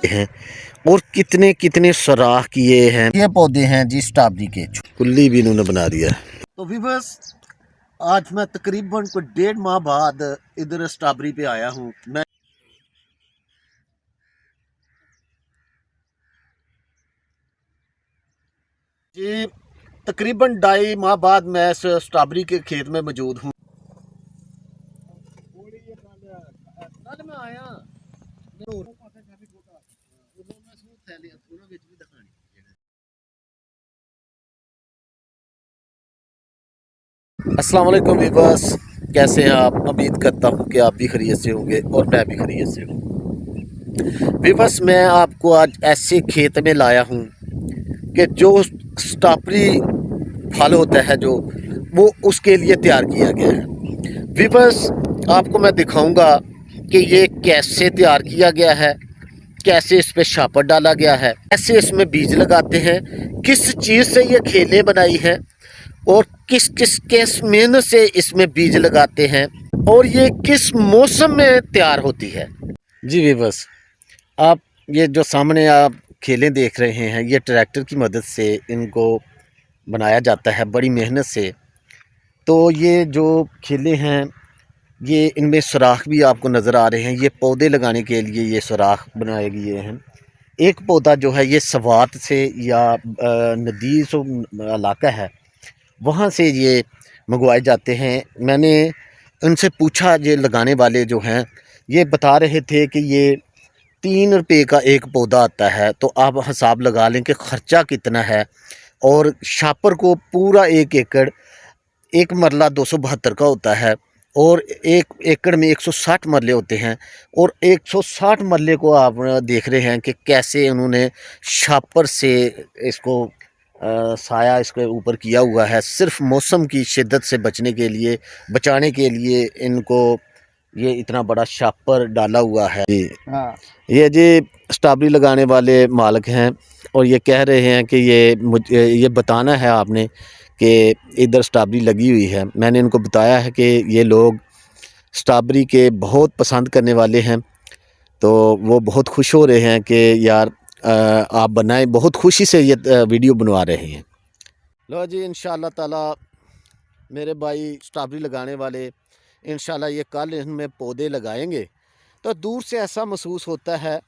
हैं और कितने कितने सराख किए हैं। ये पौधे हैं जी स्ट्रॉबेरी के, कुल्ली भी इन्होंने बना दिया। तो व्यूअर्स, आज मैं तकरीबन कोई 1.5 माह बाद इधर स्ट्रॉबेरी पे आया हूँ। मैं जी तकरीबन 2.5 माह बाद मैं इस स्ट्रॉबेरी के खेत में मौजूद हूँ। अस्सलाम वालेकुम व्यूअर्स, कैसे हैं आप? उम्मीद करता हूँ कि आप भी खैरियत से होंगे और मैं भी खैरियत से हूँ। व्यूअर्स, मैं आपको आज ऐसे खेत में लाया हूँ कि जो स्ट्रॉबेरी फल होता है जो वो उसके लिए तैयार किया गया है। व्यूअर्स, आपको मैं दिखाऊंगा कि ये कैसे तैयार किया गया है, कैसे इस पे शापर डाला गया है, कैसे इसमें बीज लगाते हैं, किस चीज़ से ये खेलें बनाई हैं और किस मेहनत से इसमें बीज लगाते हैं और ये किस मौसम में तैयार होती है। जी व्यूअर्स, आप ये जो सामने आप खेलें देख रहे हैं, ये ट्रैक्टर की मदद से इनको बनाया जाता है बड़ी मेहनत से। तो ये जो खेलें हैं, ये इनमें सुराख भी आपको नज़र आ रहे हैं। ये पौधे लगाने के लिए ये सुराख बनाए गए हैं। एक पौधा जो है ये सवात से या नदी जो इलाका है वहाँ से ये मंगवाए जाते हैं। मैंने उनसे पूछा, ये लगाने वाले जो हैं ये बता रहे थे कि ये 3 रुपये का एक पौधा आता है। तो आप हिसाब लगा लें कि ख़र्चा कितना है। और शापर को पूरा 1 एकड़, एक मरला 272 का होता है और 1 एकड़ में 160 मरले होते हैं। और 160 मरले को आप देख रहे हैं कि कैसे उन्होंने शापर से इसको साया इसके ऊपर किया हुआ है। सिर्फ मौसम की शिद्दत से बचाने के लिए इनको ये इतना बड़ा शापर डाला हुआ है। हाँ, ये जी स्ट्रॉबेरी लगाने वाले मालिक हैं और ये कह रहे हैं कि ये बताना है आपने कि इधर स्ट्रॉबेरी लगी हुई है। मैंने इनको बताया है कि ये लोग स्ट्रॉबेरी के बहुत पसंद करने वाले हैं। तो वो बहुत खुश हो रहे हैं कि यार आप बनाएं, बहुत खुशी से ये वीडियो बनवा रहे हैं। लो जी, इंशाल्लाह ताला मेरे भाई स्ट्रॉबेरी लगाने वाले इंशाल्लाह ये कल इनमें पौधे लगाएंगे। तो दूर से ऐसा महसूस होता है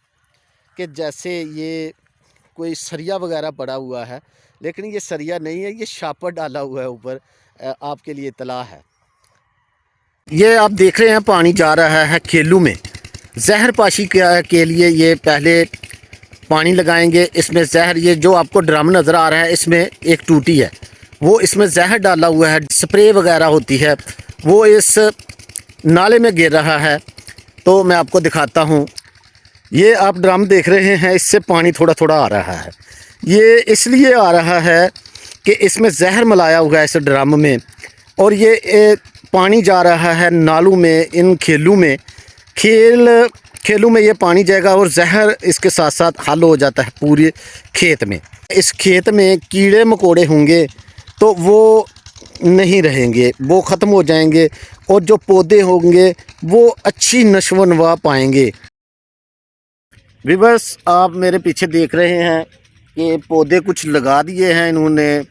कि जैसे ये कोई सरिया वगैरह पड़ा हुआ है, लेकिन ये सरिया नहीं है, ये शापर डाला हुआ है ऊपर। आपके लिए इतला है। ये आप देख रहे हैं पानी जा रहा है खेलू में। जहर पाशी के लिए ये पहले पानी लगाएंगे। इसमें जहर, ये जो आपको ड्रम नज़र आ रहा है इसमें एक टूटी है, वो इसमें जहर डाला हुआ है। स्प्रे वगैरह होती है वो इस नाले में गिर रहा है। तो मैं आपको दिखाता हूँ। ये आप ड्रम देख रहे हैं, इससे पानी थोड़ा थोड़ा आ रहा है। ये इसलिए आ रहा है कि इसमें जहर मिलाया हुआ है इस ड्रम में, और ये पानी जा रहा है नालों में, इन खेलों में। खेलों में ये पानी जाएगा और जहर इसके साथ साथ हल हो जाता है पूरे खेत में। इस खेत में कीड़े मकोड़े होंगे तो वो नहीं रहेंगे, वो ख़त्म हो जाएंगे और जो पौधे होंगे वो अच्छी नशो नवा पाएंगे। व्यूअर्स, आप मेरे पीछे देख रहे हैं कि पौधे कुछ लगा दिए हैं इन्होंने,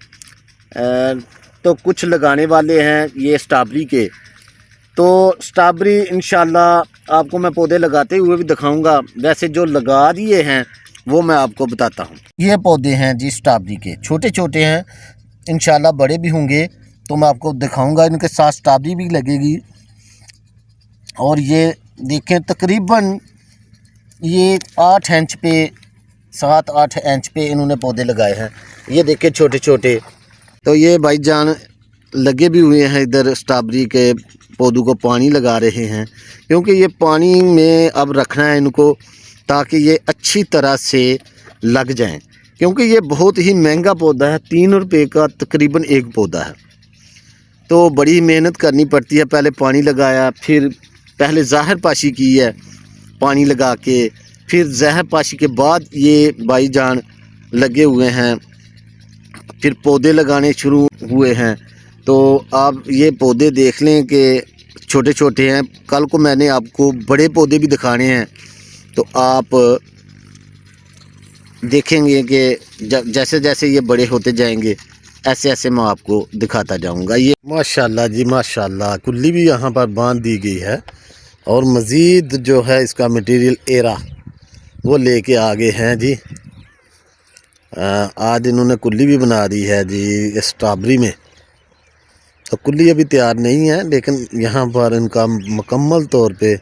तो कुछ लगाने वाले हैं ये स्ट्रॉबेरी के। तो स्ट्रॉबेरी इंशाल्लाह आपको मैं पौधे लगाते हुए भी दिखाऊंगा। वैसे जो लगा दिए हैं वो मैं आपको बताता हूँ। ये पौधे हैं जी स्ट्रॉबेरी के, छोटे छोटे हैं, इंशाल्लाह बड़े भी होंगे तो मैं आपको दिखाऊंगा। इनके साथ स्ट्रॉबेरी भी लगेगी। और ये देखें, तकरीबन ये 8 इंच पे, 7-8 इंच पे इन्होंने पौधे लगाए हैं। ये देखें छोटे छोटे। तो ये भाईजान लगे भी हुए हैं इधर, स्ट्रॉबेरी के पौधों को पानी लगा रहे हैं, क्योंकि ये पानी में अब रखना है इनको ताकि ये अच्छी तरह से लग जाएं। क्योंकि ये बहुत ही महंगा पौधा है, 3 रुपये का तकरीबन एक पौधा है। तो बड़ी मेहनत करनी पड़ती है। पहले पानी लगाया, फिर पहले ज़हर पाशी की है पानी लगा के, फिर जहर पाशी के बाद ये भाईजान लगे हुए हैं, फिर पौधे लगाने शुरू हुए हैं। तो आप ये पौधे देख लें कि छोटे छोटे हैं। कल को मैंने आपको बड़े पौधे भी दिखाने हैं, तो आप देखेंगे कि जैसे जैसे ये बड़े होते जाएंगे ऐसे ऐसे मैं आपको दिखाता जाऊंगा। ये माशाल्लाह जी माशाल्लाह, कुल्ली भी यहाँ पर बांध दी गई है और मज़ीद जो है इसका मटेरियल एरा वो लेके आगे हैं जी। आज इन्होंने कुल्ली भी बना दी है जी स्ट्रॉबेरी में। तो कुल्ली अभी तैयार नहीं है, लेकिन यहाँ पर इनका मुकम्मल तौर पे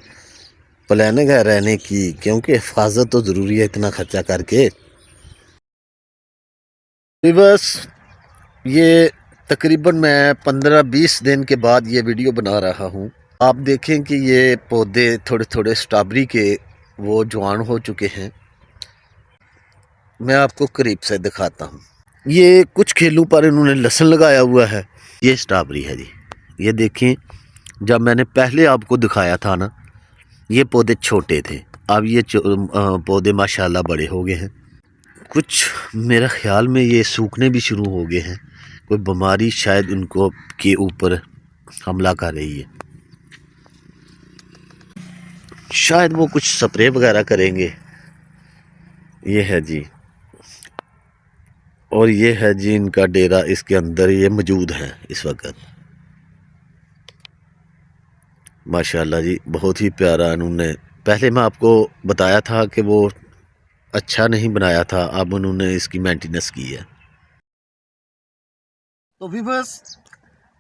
प्लानिंग है रहने की, क्योंकि हिफाजत तो ज़रूरी है इतना खर्चा करके। बस ये तकरीबन मैं 15-20 दिन के बाद ये वीडियो बना रहा हूँ। आप देखें कि ये पौधे थोड़े थोड़े स्ट्रॉबेरी के वो जवान हो चुके हैं। मैं आपको करीब से दिखाता हूँ। ये कुछ खेलों पर इन्होंने लहसुन लगाया हुआ है। ये स्ट्रॉबेरी है जी, ये देखें। जब मैंने पहले आपको दिखाया था ना, ये पौधे छोटे थे, अब ये पौधे माशाल्लाह बड़े हो गए हैं। कुछ मेरा ख्याल में ये सूखने भी शुरू हो गए हैं, कोई बीमारी शायद उनको के ऊपर हमला कर रही है। शायद वो कुछ स्प्रे वगैरह करेंगे। ये है जी, और ये है जी इनका डेरा, इसके अंदर ये मौजूद है इस वक्त। माशाल्लाह जी, बहुत ही प्यारा इन्होंने, पहले मैं आपको बताया था कि वो अच्छा नहीं बनाया था, अब उन्होंने इसकी मेंटेनेंस की है। तो व्यूअर्स,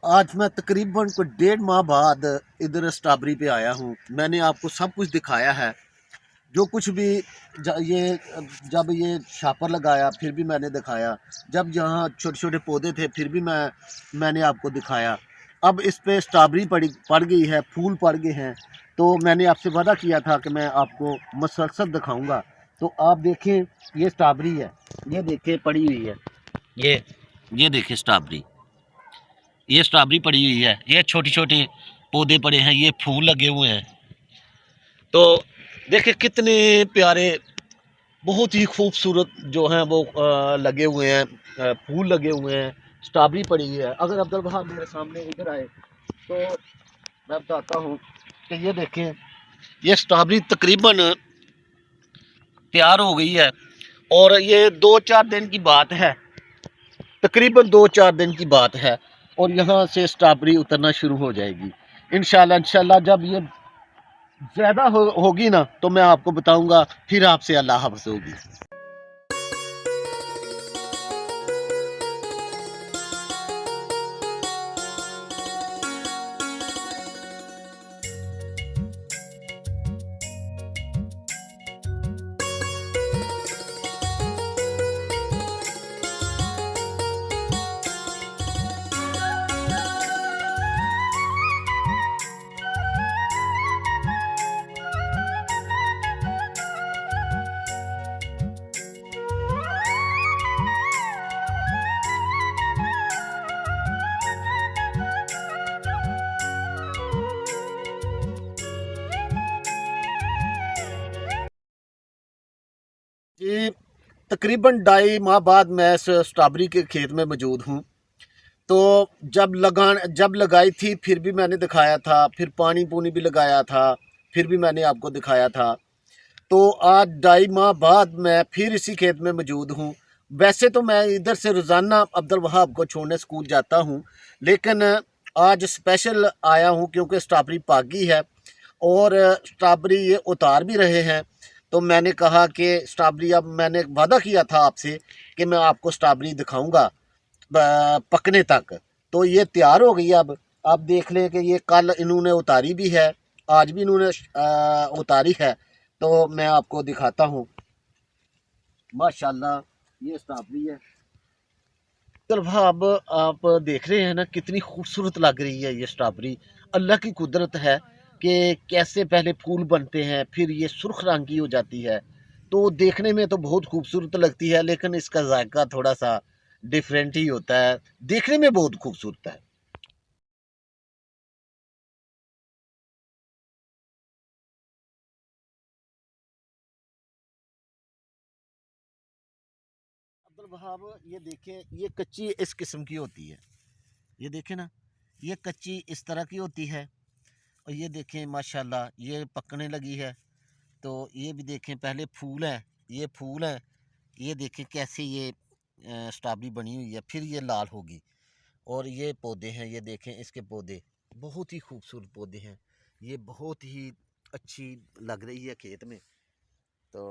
आज मैं तकरीबन को 1.5 माह बाद इधर स्ट्रॉबेरी पे आया हूँ। मैंने आपको सब कुछ दिखाया है, जो कुछ भी जब ये शापर लगाया फिर भी मैंने दिखाया, जब यहाँ छोटे छोटे पौधे थे फिर भी मैंने आपको दिखाया। अब इस पे स्ट्रॉबेरी पड़ गई है, फूल पड़ गए हैं, तो मैंने आपसे वादा किया था कि मैं आपको मुसलसल दिखाऊंगा। तो आप देखें, ये स्ट्रॉबेरी है, ये देखें पड़ी हुई है, ये देखें स्ट्रॉबेरी, ये स्ट्रॉबेरी पड़ी हुई है, ये छोटी छोटी पौधे पड़े हैं, ये फूल लगे हुए हैं। तो देखिए कितने प्यारे, बहुत ही खूबसूरत जो हैं वो लगे हुए हैं, फूल लगे हुए हैं, स्ट्रॉबेरी पड़ी हुई है। अगर अब्दुल वहाब मेरे सामने इधर आए तो मैं बताता हूँ कि ये देखें, ये स्ट्रॉबेरी तकरीबन तैयार हो गई है, और ये 2-4 दिन की बात है, तकरीबन 2-4 दिन की बात है, और यहाँ से स्ट्रॉबेरी उतरना शुरू हो जाएगी इंशाल्लाह। जब ये ज़्यादा होगी ना तो मैं आपको बताऊंगा, फिर आपसे अल्लाह हाफ़िज़ होगी। ये तकरीबन 2.5 माह बाद मैं इस स्ट्रॉबेरी के खेत में मौजूद हूँ। तो जब लगाई थी फिर भी मैंने दिखाया था, फिर पानी पूनी भी लगाया था, फिर भी मैंने आपको दिखाया था। तो आज 2.5 माह बाद मैं फिर इसी खेत में मौजूद हूँ। वैसे तो मैं इधर से रोज़ाना अब्दुल वहाब को छोड़ने स्कूल जाता हूँ, लेकिन आज स्पेशल आया हूँ क्योंकि स्ट्रॉबेरी पागी है और स्ट्रॉबेरी ये उतार भी रहे हैं। तो मैंने कहा कि स्ट्रॉबेरी, अब मैंने वादा किया था आपसे कि मैं आपको स्ट्रॉबेरी दिखाऊंगा पकने तक। तो ये तैयार हो गई है। अब आप देख लें कि ये कल इन्होंने उतारी भी है, आज भी इन्होंने उतारी है। तो मैं आपको दिखाता हूँ, माशाल्लाह ये स्ट्रॉबेरी है। चल भाब, आप देख रहे हैं ना कितनी खूबसूरत लग रही है ये स्ट्रॉबेरी। अल्लाह की कुदरत है कि कैसे पहले फूल बनते हैं, फिर ये सुर्ख रंग की हो जाती है। तो देखने में तो बहुत खूबसूरत लगती है, लेकिन इसका जायका थोड़ा सा डिफरेंट ही होता है, देखने में बहुत खूबसूरत है। अब्दुल वहाब, ये देखें, ये कच्ची इस किस्म की होती है, ये देखें ना, ये कच्ची इस तरह की होती है। और ये देखें माशाल्लाह ये पकने लगी है। तो ये भी देखें, पहले फूल हैं, ये फूल हैं, ये देखें कैसे ये स्ट्रॉबेरी बनी हुई है, फिर ये लाल होगी। और ये पौधे हैं, ये देखें इसके पौधे बहुत ही खूबसूरत पौधे हैं। ये बहुत ही अच्छी लग रही है खेत में। तो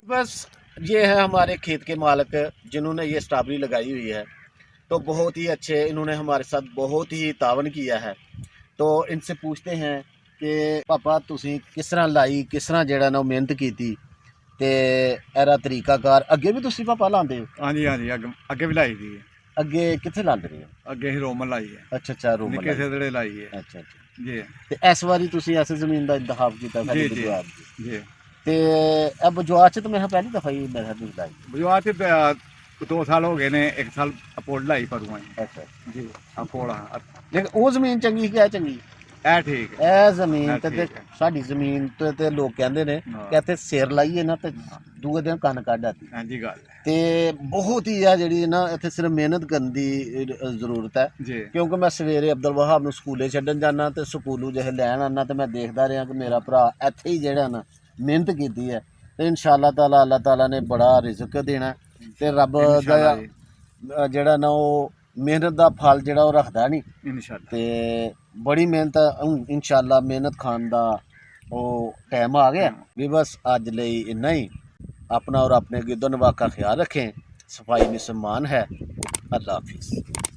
बस ये है हमारे खेत के मालिक जिन्होंने ये स्ट्रॉबेरी लगाई हुई है। तो बहुत ही अच्छे इन्होंने हमारे साथ बहुत ही तावन किया है। तो इनसे पूछते हैं कि पापा तुसी किस तरह लाई, किस तरह जेड़ा ना मेहनत की थी ते एरा तरीकाकार अगे भी तुसी पापा लांदे हो? हाँ जी अगे भी लाई थी। अगे कित्थे लांदे रहे हो? अगे ही रोमन लाई है। अच्छा अच्छा, रोमन निक्के सेदड़े लाई है। अच्छा अच्छा जी ते इस बारी तुसी ऐसे जमीन का इंतखाब किया साडी जी बजवार दी जी। ते अब बजवार च तो मैं पहली दफा ही मेरा नहीं लाई। बुझवा से 2 साल हो गए ने, 1 साल अपोड़ लाई पर हुआ अच्छा जी। अपोड़ लेकिन वो जमीन चंगी क्या चंगी ए ठीक है। ਇਹ ਜ਼ਮੀਨ ਇਹ ਤੇ ਠੀਕ ਹੈ। ਸਾਡੀ ਜ਼ਮੀਨ ਤੇ ਲੋਕ ਕਹਿੰਦੇ ਨੇ ਹਾਂ। ਕਿ ਇੱਥੇ ਸਿਰ ਲਾਈਏ ਨਾ ਤੇ ਦੂਏ ਦਿਨ ਕੰਨ ਕੱਢ ਆਤੀ। हाँ जी गल ਤੇ ਬਹੁਤ ਹੀ ਆ ਜਿਹੜੀ ਨਾ ਇੱਥੇ ਸਿਰਫ ਮਿਹਨਤ ਕਰਨ ਦੀ ਜ਼ਰੂਰਤ ਹੈ। जी ਕਿਉਂਕਿ ਮੈਂ ਸਵੇਰੇ ਅਬਦੁਲ ਵਹਾਬ ਨੂੰ ਸਕੂਲੇ ਛੱਡਣ ਜਾਂਦਾ ਤੇ ਸਕੂਲੋਂ ਜਿਹੇ ਲੈਣ ਆਉਣਾ ਤੇ ਮੈਂ ਦੇਖਦਾ ਰਿਹਾ ਕਿ ਮੇਰਾ ਭਰਾ ਇੱਥੇ ਹੀ ਜਿਹੜਾ ਨਾ ਮਿਹਨਤ ਕੀਤੀ ਹੈ ਤੇ ਇਨਸ਼ਾਅੱਲਾ ਤਾਲਾ ਅੱਲਾਹ ਤਾਲਾ ਨੇ ਬੜਾ ਰਿਜ਼ਕ ਦੇਣਾ ਤੇ ਰੱਬ ਦਾ इंशाल्लाह जी, ਜਿਹੜਾ ਨਾ ਉਹ ਮਿਹਨਤ ਦਾ ਫਲ ਜਿਹੜਾ ਉਹ ਰੱਖਦਾ ਨਹੀਂ। इंशाल्लाह ਤੇ ਬੜੀ ਮਿਹਨਤ ਇਨਸ਼ਾਅੱਲਾ ਮਿਹਨਤ ਖਾਣ ਦਾ ਉਹ ਟਾਈਮ ਆ ਗਿਆ ਵੀ ਬਸ ਅੱਜ ਲਈ ਇੰਨਾ ਹੀ। अपना और अपने गिरदो नवाब का ख्याल रखें। सफाई में सम्मान है। अल्लाह हाफिज़।